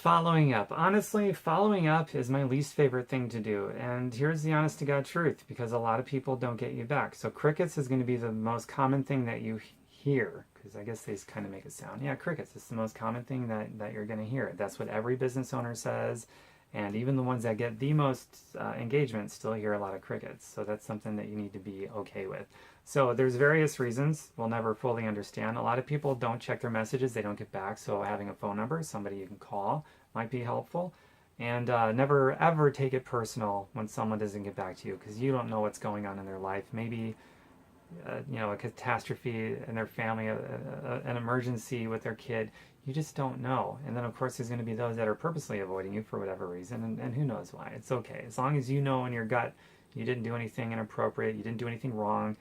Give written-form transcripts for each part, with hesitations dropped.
Following up. Honestly, following up is my least favorite thing to do. And here's the honest to God truth, because a lot of people don't get you back. So crickets is going to be the most common thing that you hear, because I guess they kind of make it sound. Yeah, crickets. It's the most common thing that you're going to hear. That's what every business owner says. And even the ones that get the most engagement still hear a lot of crickets. So that's something that you need to be okay with. So there's various reasons we'll never fully understand. A lot of people don't check their messages. They don't get back. So having a phone number, somebody you can call, might be helpful. And never ever take it personal when someone doesn't get back to you, because you don't know what's going on in their life. Maybe a catastrophe in their family, an emergency with their kid. You just don't know. And then, of course, there's going to be those that are purposely avoiding you for whatever reason, and who knows why. It's okay. As long as you know in your gut you didn't do anything inappropriate, you didn't do anything wrong,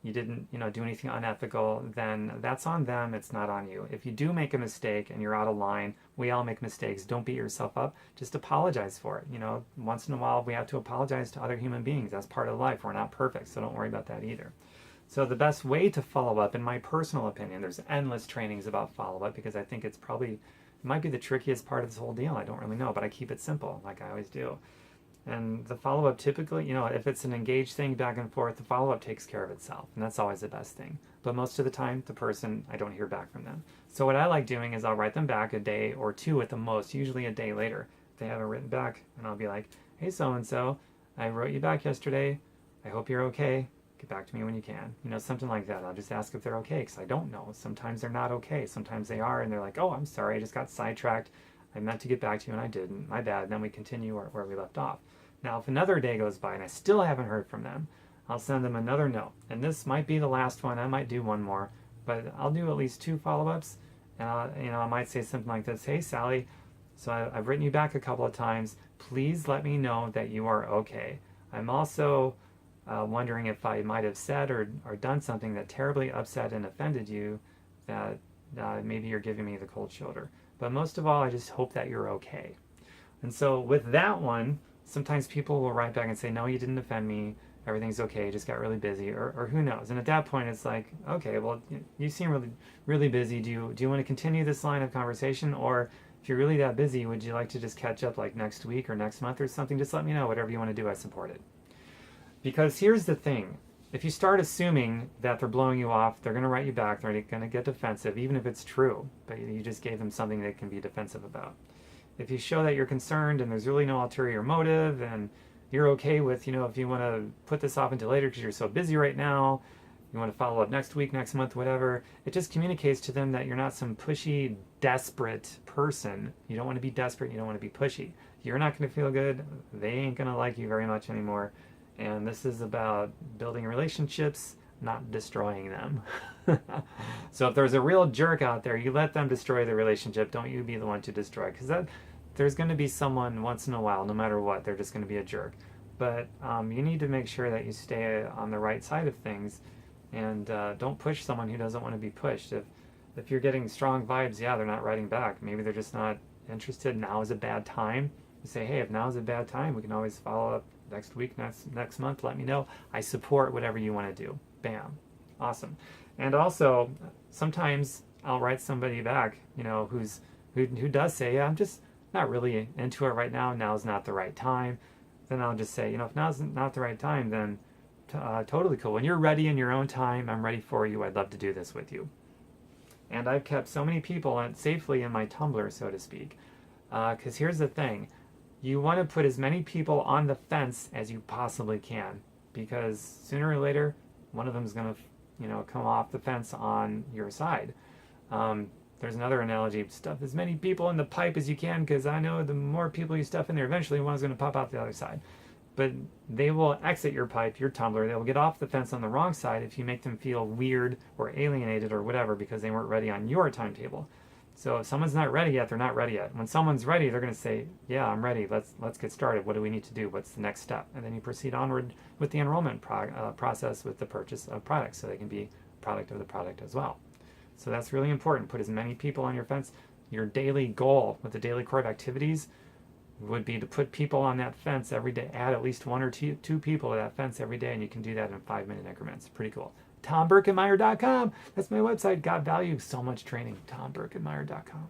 you didn't, do anything unethical, then that's on them. It's not on you. If you do make a mistake and you're out of line, we all make mistakes. Don't beat yourself up. Just apologize for it. Once in a while we have to apologize to other human beings. That's part of life. We're not perfect, so don't worry about that either. So the best way to follow up, in my personal opinion, there's endless trainings about follow-up, because I think it might be the trickiest part of this whole deal. I don't really know, but I keep it simple, like I always do. And the follow-up typically, if it's an engaged thing back and forth, the follow-up takes care of itself, and that's always the best thing. But most of the time, the person, I don't hear back from them. So what I like doing is I'll write them back a day or two at the most, usually a day later. If they haven't written back, and I'll be like, hey, so-and-so, I wrote you back yesterday. I hope you're okay. Get back to me when you can. Something like that. I'll just ask if they're okay, because I don't know. Sometimes they're not okay. Sometimes they are, and they're like, oh, I'm sorry, I just got sidetracked. I meant to get back to you, and I didn't. My bad. And then we continue where we left off. Now, if another day goes by and I still haven't heard from them, I'll send them another note. And this might be the last one. I might do one more, but I'll do at least 2 follow-ups. And I might say something like this: hey, Sally, so I've written you back a couple of times. Please let me know that you are okay. I'm also wondering if I might have said or done something that terribly upset and offended you, that maybe you're giving me the cold shoulder. But most of all, I just hope that you're okay. And so with that one, sometimes people will write back and say, no, you didn't offend me, everything's okay, just got really busy, or who knows. And at that point, it's like, okay, well, you seem really, really busy. Do you want to continue this line of conversation? Or if you're really that busy, would you like to just catch up like next week or next month or something? Just let me know. Whatever you want to do, I support it. Because here's the thing. If you start assuming that they're blowing you off, they're going to write you back, they're going to get defensive, even if it's true, but you just gave them something they can be defensive about. If you show that you're concerned and there's really no ulterior motive, and you're okay with, if you want to put this off until later because you're so busy right now, you want to follow up next week, next month, whatever, it just communicates to them that you're not some pushy, desperate person. You don't want to be desperate, you don't want to be pushy. You're not going to feel good, they ain't going to like you very much anymore. And this is about building relationships, not destroying them. So if there's a real jerk out there, you let them destroy the relationship. Don't you be the one to destroy. Because there's going to be someone once in a while, no matter what, they're just going to be a jerk. But you need to make sure that you stay on the right side of things, and don't push someone who doesn't want to be pushed. If you're getting strong vibes, yeah, they're not writing back. Maybe they're just not interested. Now is a bad time. You say, hey, if now is a bad time, we can always follow up next week, next month. Let me know. I support whatever you want to do. Bam. Awesome. And also, sometimes I'll write somebody back, who does say, yeah, I'm just not really into it right now. Now's not the right time. Then I'll just say, if now's not the right time, then totally cool. When you're ready in your own time, I'm ready for you. I'd love to do this with you. And I've kept so many people safely in my Tumblr, so to speak. Because here's the thing. You want to put as many people on the fence as you possibly can, because sooner or later, one of them is going to, come off the fence on your side. There's another analogy: stuff as many people in the pipe as you can, because I know the more people you stuff in there, eventually one's going to pop out the other side. But they will exit your pipe, your Tumblr. They will get off the fence on the wrong side if you make them feel weird or alienated or whatever because they weren't ready on your timetable. So if someone's not ready yet, they're not ready yet. When someone's ready, they're going to say, yeah, I'm ready. Let's get started. What do we need to do? What's the next step? And then you proceed onward with the enrollment process with the purchase of products, so they can be a product of the product as well. So that's really important. Put as many people on your fence. Your daily goal with the daily core of activities would be to put people on that fence every day. Add at least 1 or 2 people to that fence every day, and you can do that in 5-minute increments. Pretty cool. TomBurkettMeyer.com. That's my website. Got value. So much training. TomBurkettMeyer.com.